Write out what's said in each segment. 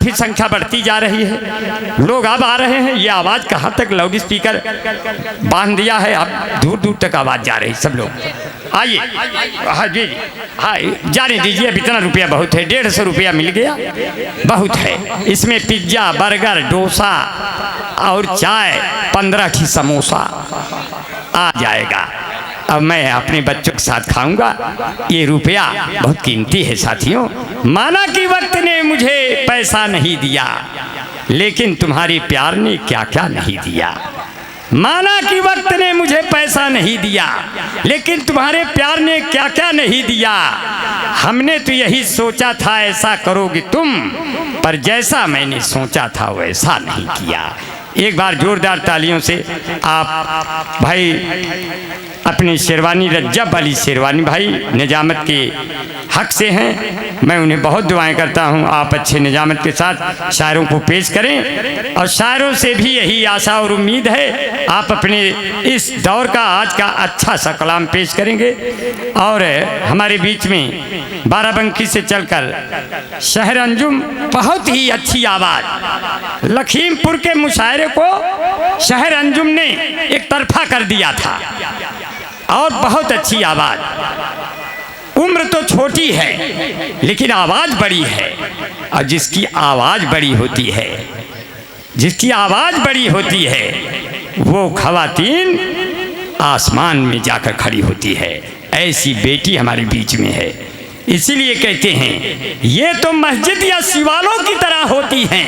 फिर संख्या बढ़ती जा रही है, लोग अब आ रहे हैं। ये आवाज़ कहाँ तक लाउड स्पीकर बांध दिया है, अब दूर दूर तक आवाज़ जा रही। सब लोग आइए, हाँ जी, हाँ जाने दीजिए। अब इतना रुपया बहुत है, 150 रुपया मिल गया बहुत है। इसमें पिज्ज़ा, बर्गर, डोसा और चाय, 15 की समोसा आ जाएगा। अब मैं अपने बच्चों के साथ खाऊंगा। ये रुपया बहुत कीमती है साथियों। माना कि वक्त ने मुझे पैसा नहीं दिया, लेकिन तुम्हारे प्यार ने क्या क्या नहीं दिया। माना कि वक्त ने मुझे पैसा नहीं दिया, लेकिन तुम्हारे प्यार ने क्या क्या नहीं दिया। हमने तो यही सोचा था ऐसा करोगे तुम, पर जैसा मैंने सोचा था वैसा नहीं किया। एक बार जोरदार तालियों से आप भाई अपनी शेरवानी, रज्जब अली शेरवानी भाई निजामत के हक से हैं, मैं उन्हें बहुत दुआएं करता हूं। आप अच्छे निजामत के साथ शायरों को पेश करें, और शायरों से भी यही आशा और उम्मीद है आप अपने इस दौर का आज का अच्छा सा कलाम पेश करेंगे। और हमारे बीच में बाराबंकी से चलकर शहर अंजुम, बहुत ही अच्छी आवाज़, लखीमपुर के मुशायरे को शहर अंजुम ने एक तरफा कर दिया था, और बहुत अच्छी आवाज़। उम्र तो छोटी है लेकिन आवाज़ बड़ी है, और जिसकी आवाज़ बड़ी होती है, जिसकी आवाज़ बड़ी होती है, वो खवातीन आसमान में जाकर खड़ी होती है। ऐसी बेटी हमारे बीच में है। इसीलिए कहते हैं ये तो मस्जिद या शिवालों की तरह होती हैं,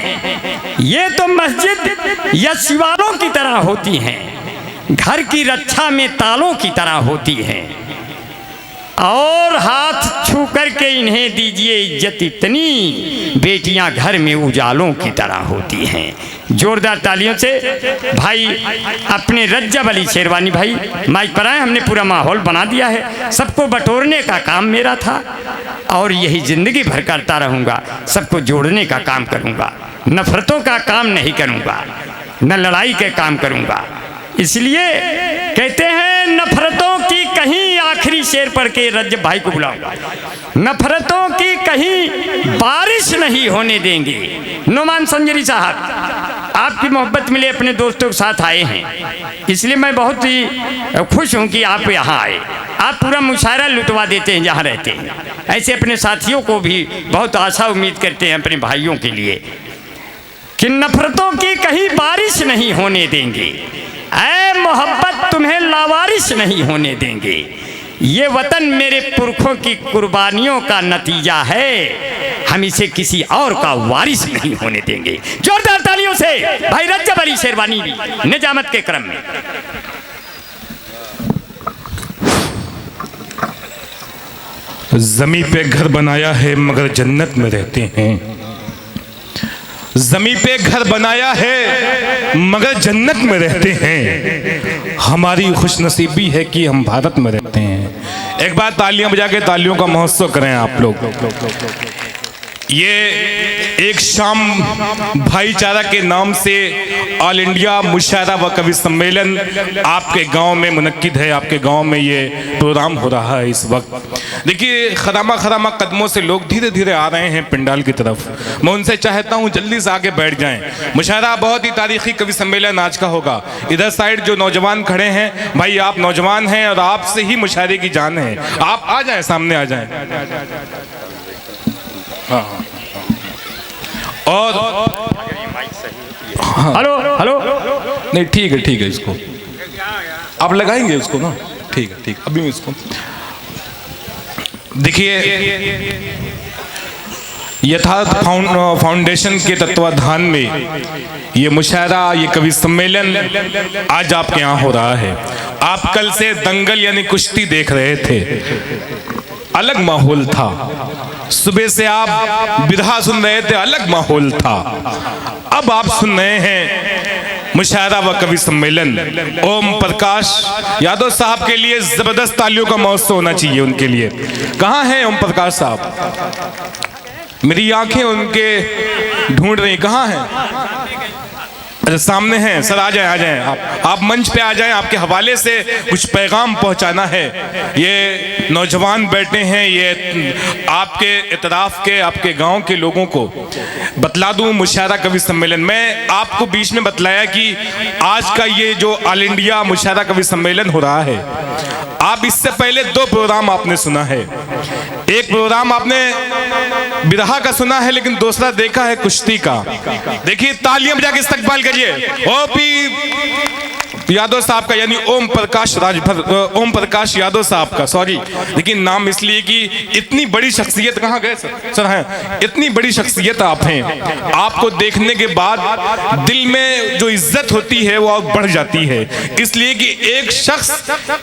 ये तो मस्जिद या शिवालों की तरह होती हैं, घर की रक्षा में तालों की तरह होती हैं, और हाथ छू करके इन्हें दीजिए इज्जत, इतनी बेटियां घर में उजालों की तरह होती हैं। जोरदार तालियों से भाई अपने रज्जब अली शेरवानी भाई माइक पर आए। हमने पूरा माहौल बना दिया है, सबको बटोरने का काम मेरा था, और यही ज़िंदगी भर करता रहूँगा। सबको जोड़ने का काम करूँगा, नफ़रतों का काम नहीं करूँगा, न लड़ाई के काम करूँगा। इसलिए कहते हैं नफरतों की कहीं, आखिरी शेर पढ़ के रज्जब भाई को बुलाऊंगा, नफरतों की कहीं बारिश नहीं होने देंगे। नुमान संजरी साहब, आपकी मोहब्बत मिले, अपने दोस्तों के साथ आए हैं, इसलिए मैं बहुत ही खुश हूं कि आप यहाँ आए। आप पूरा मुशायरा लुटवा देते हैं जहाँ रहते हैं। ऐसे अपने साथियों को भी बहुत आशा उम्मीद करते हैं अपने भाइयों के लिए कि नफरतों की कहीं बारिश नहीं होने देंगे, ऐ मोहब्बत तुम्हें लावारिश नहीं होने देंगे। ये वतन मेरे पुरखों की कुर्बानियों का नतीजा है, हम इसे किसी और का वारिस नहीं होने देंगे। जोरदार तालियों से भाई रज्जब अली शेरवानी भी निजामत के क्रम में। ज़मीं पे घर बनाया है मगर जन्नत में रहते हैं, ज़मीं पे घर बनाया है मगर जन्नत में रहते हैं। हमारी खुशनसीबी है कि हम भारत में रहते हैं। एक बार तालियां बजा के तालियों का महोत्सव करें आप लोग। ये एक शाम भाईचारा के नाम से ऑल इंडिया मुशायरा व कवि सम्मेलन आपके गांव में मुनक्किद है। आपके गांव में ये प्रोग्राम हो रहा है इस वक्त। देखिए खरामा खरामा कदमों से लोग धीरे धीरे आ रहे हैं पंडाल की तरफ। मैं उनसे चाहता हूं जल्दी से आगे बैठ जाएं। मुशायरा बहुत ही तारीखी कवि सम्मेलन आज का होगा। इधर साइड जो नौजवान खड़े हैं, भाई आप नौजवान हैं और आपसे ही मुशायरे की जान है, आप आ जाएं, सामने आ जाएं। हाँ और हेलो हेलो, नहीं ठीक है, इसको आप लगाएंगे उसको ना, ठीक है अभी मैं इसको देखिए। यथार्थ फाउंडेशन के तत्वाधान में ये मुशायरा, ये कवि सम्मेलन आज आपके यहाँ हो रहा है। आप कल से दंगल यानी कुश्ती देख रहे थे, अलग माहौल था। सुबह से आप बिरहा सुन रहे थे, अलग माहौल था। अब आप सुन रहे हैं मुशायरा व कवि सम्मेलन। ओम प्रकाश यादव साहब के लिए जबरदस्त तालियों का महोत्सव होना चाहिए उनके लिए। कहाँ हैं ओम प्रकाश साहब? मेरी आंखें उनके ढूंढ रही, कहाँ हैं? अच्छा सामने हैं सर, आ जाएं आप मंच पे आ जाएं। आपके हवाले से कुछ पैगाम पहुंचाना है। ये नौजवान बैठे हैं, ये आपके इतराफ के, आपके गांव के लोगों को बतला दूं। मुशायरा कवि सम्मेलन में आपको बीच में बतलाया कि आज का ये जो ऑल इंडिया मुशायरा कवि सम्मेलन हो रहा है, आप इससे पहले 2 प्रोग्राम आपने सुना है। एक प्रोग्राम आपने बिरहा का सुना है, लेकिन दूसरा देखा है कुश्ती का। देखिए तालियां बजा के इस्तकबाल करिए ओपी यादव साहब का, यानी ओम प्रकाश यादव साहब का। सॉरी, लेकिन नाम इसलिए कि इतनी बड़ी शख्सियत, कहाँ गए सर हैं, इतनी बड़ी शख्सियत आप हैं। आपको देखने के बाद दिल में जो इज्जत होती है वो और बढ़ जाती है, इसलिए कि एक शख्स,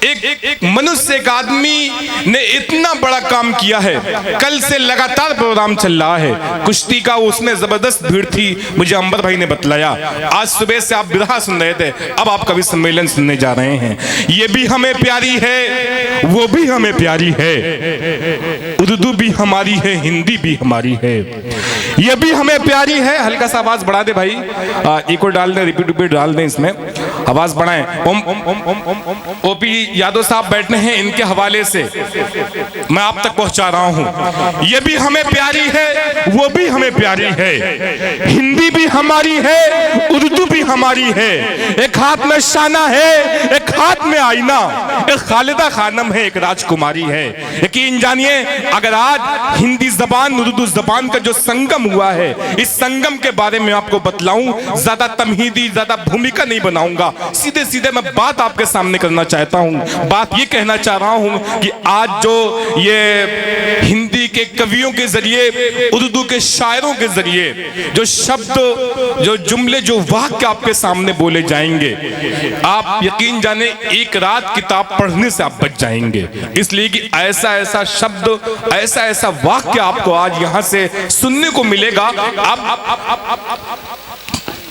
एक मनुष्य, एक आदमी ने इतना बड़ा काम किया है। कल से लगातार प्रोग्राम चल रहा है कुश्ती का, उसमें जबरदस्त भीड़ थी, मुझे अंबर भाई ने बतलाया। आज सुबह से आप बिरहा सुन रहे थे, अब आप कवि सम्मेलन सुनने जा रहे हैं। ये भी हमें प्यारी है, वो भी हमें प्यारी है, उर्दू भी हमारी है, हिंदी भी हमारी है, ये भी हमें प्यारी है। हल्का सा आवाज बढ़ा दे भाई, इको डाल दे, रिपीट डाल दे, इसमें आवाज बढ़ाएं। ओम ओम ओम ओम ओम ओम ओपी यादव साहब बैठे हैं, इनके हवाले से मैं आप तक पहुंचा रहा हूं। ये भी हमें प्यारी है, वो भी हमें प्यारी है, हिंदी भी हमारी है, उर्दू भी हमारी है। एक हाथ में शाना है, एक हाथ में आईना, एक खालिदा खानम है, एक राजकुमारी है। यकीन जानिए, अगर आज हिंदी जबान उर्दू जबान का जो संगम हुआ है, इस संगम के बारे में आपको बतलाऊं, ज्यादा तमहीदी, ज्यादा भूमिका नहीं बनाऊंगा, सीधे सीधे मैं बात आपके सामने करना चाहता हूं। बात ये कहना चाह रहा हूं कि आज जो ये हिंदी के कवियों के जरिए, उर्दू के शायरों के जरिए जो शब्द, जो जुमले, जो वाक्य आपके सामने बोले जाएंगे, आप यकीन जाने एक रात किताब पढ़ने से आप बच जाएंगे। इसलिए कि ऐसा ऐसा शब्द, ऐसा ऐसा वाक्य आपको आज यहां से सुनने को मिलेगा। आप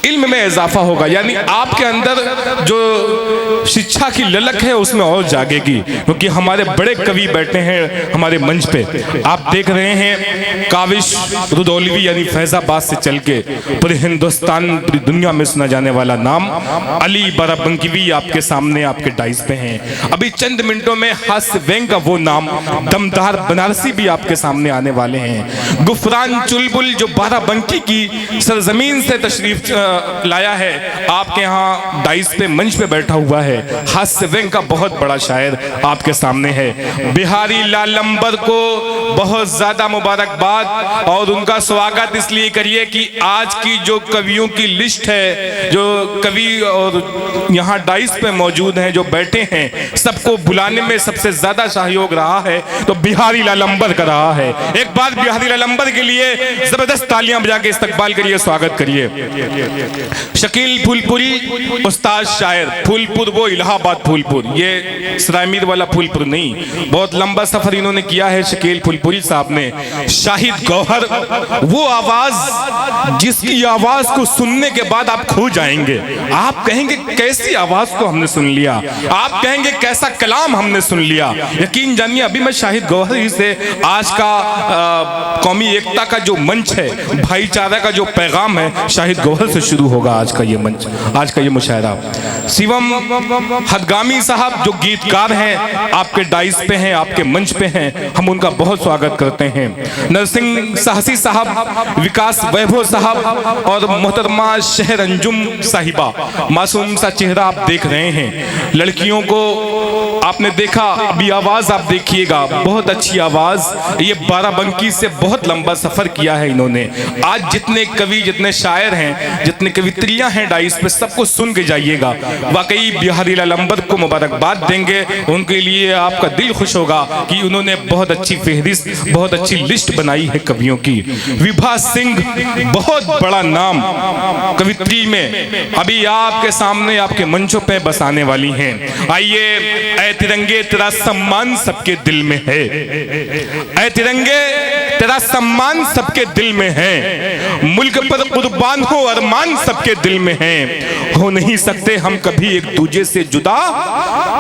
इल्म में इजाफा होगा, यानी आपके अंदर जो शिक्षा की ललक है उसमें और जागेगी, क्योंकि हमारे बड़े कवि बैठे हैं हमारे मंच पे। आप देख रहे हैं काविश रुदौलवी, यानी फैजाबाद से चल के पूरे हिंदुस्तान, पूरी दुनिया में सुना जाने वाला नाम अली बाराबंकी आपके सामने, आपके डाइस पे हैं। अभी चंद मिनटों में हास्य व्यंग का वो नाम दमदार बनारसी भी आपके सामने आने वाले हैं। गुफरान चुलबुल जो बाराबंकी की सरजमीन से तशरीफ लाया है, आपके यहाँ डाइस पे, मंच पे बैठा हुआ है, हास्य व्यंग का बहुत बड़ा शायर आपके सामने है। बिहारी लाल अंबर को बहुत ज्यादा मुबारकबाद, और उनका स्वागत इसलिए करिए कि आज की जो कवियों की लिस्ट है, जो कवि और यहाँ डाइस पे मौजूद हैं, जो बैठे हैं, सबको बुलाने में सबसे ज्यादा सहयोग रहा है तो बिहारी लाल अंबर का रहा है। एक बार बिहारी लाल अंबर के लिए जबरदस्त तालियां बजा के इस्तकबाल करिए, स्वागत करिए। शकील फूलपुरी उस्ताद शायर, फूलपुर वो इलाहाबाद फूलपुर, ये सरायमीर वाला फूलपुर नहीं, बहुत लंबा सफर इन्होंने किया है शकील फूलपुरी साहब ने। शाहिद गौहर, वो आवाज जिसकी आवाज को सुनने के बाद आप खो जाएंगे, आप कहेंगे कैसी आवाज को हमने सुन लिया, आप कहेंगे कैसा कलाम हमने सुन लिया। यकीन जानिए, अभी मैं शाहिद गौहर ही से आज का कौमी एकता का जो मंच है, भाईचारा का जो पैगाम है, शाहिद गौहर से शुरू होगा आज का ये मंच, आज का ये मुशायरा। शिवम हदगामी साहब जो गीतकार हैं, आपके डाइस पे हैं, आपके मंच पे हैं, हम उनका बहुत स्वागत करते हैं। नरसिंह साहसी साहब, विकास वैभव साहब और मोहतरमा शहर अंजुम साहिबा, मासूम सा चेहरा आप देख रहे हैं। लड़कियों को आपने देखा, अभी आवाज आप देखिएगा, बहुत अच्छी आवाज। ये बाराबंकी से बहुत लंबा सफर किया है इन्होंने। आज जितने कवि, जितने शायर हैं, जितने कवित्रियां हैं डाइस पे, सबको सुन के जाइएगा। वाकई बिहारी लाल अंबर को मुबारकबाद देंगे, उनके लिए आपका दिल खुश होगा कि उन्होंने बहुत अच्छी फहरिस्त, बहुत अच्छी लिस्ट बनाई है कवियों की। विभा सिंह, बहुत बड़ा नाम कवित्री में, अभी आपके सामने, आपके मंचों पे बसाने वाली हैं। आइए, ऐ तिरंगे तेरा सम्मान सबके दिल में है, ऐ तिरंगे तेरा सम्मान सबके दिल में है, मुल्क पर कुर्बान हो अरमान सबके दिल में है। हो नहीं सकते हम कभी एक दूजे से जुदा,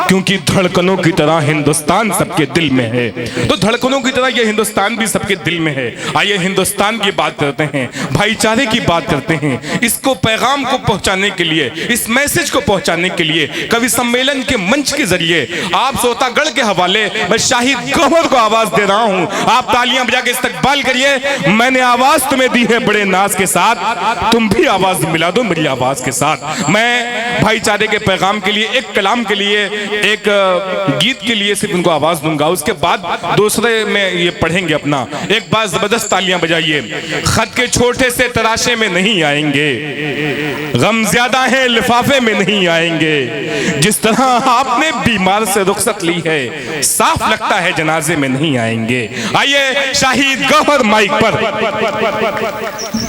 क्योंकि धड़कनों की तरह हिंदुस्तान सबके दिल में है। तो धड़कनों की तरह ये हिंदुस्तान भी सबके दिल में है। आइए हिंदुस्तान की बात करते हैं, भाईचारे की बात करते हैं। इसको पैगाम को पहुंचाने के लिए, इस मैसेज को पहुंचाने के लिए कवि सम्मेलन के मंच के जरिए आप सोतागढ़ के हवाले मैं शाहिद गौहर को आवाज दे रहा हूं। आप तालियां बजा के इस्तकबाल करिए। मैंने आवाज तुम्हें दी है बड़े नाज के साथ, तुम भी आवाज मिला दो मेरी आवाज के साथ। मैं भाईचारे के पैगाम के लिए, एक कलाम के लिए, एक गीत के लिए सिर्फ उनको आवाज दूंगा, उसके बाद दूसरे में ये पढ़ेंगे अपना। एक बार जबरदस्त तालियां बजाइए। खत के छोटे से तराशे में नहीं आएंगे, गम ज्यादा है लिफाफे में नहीं आएंगे। जिस तरह आपने बीमार से रुखसत ली है, साफ लगता है जनाजे में नहीं आएंगे। आइए शाहिद गौहर माइक पर।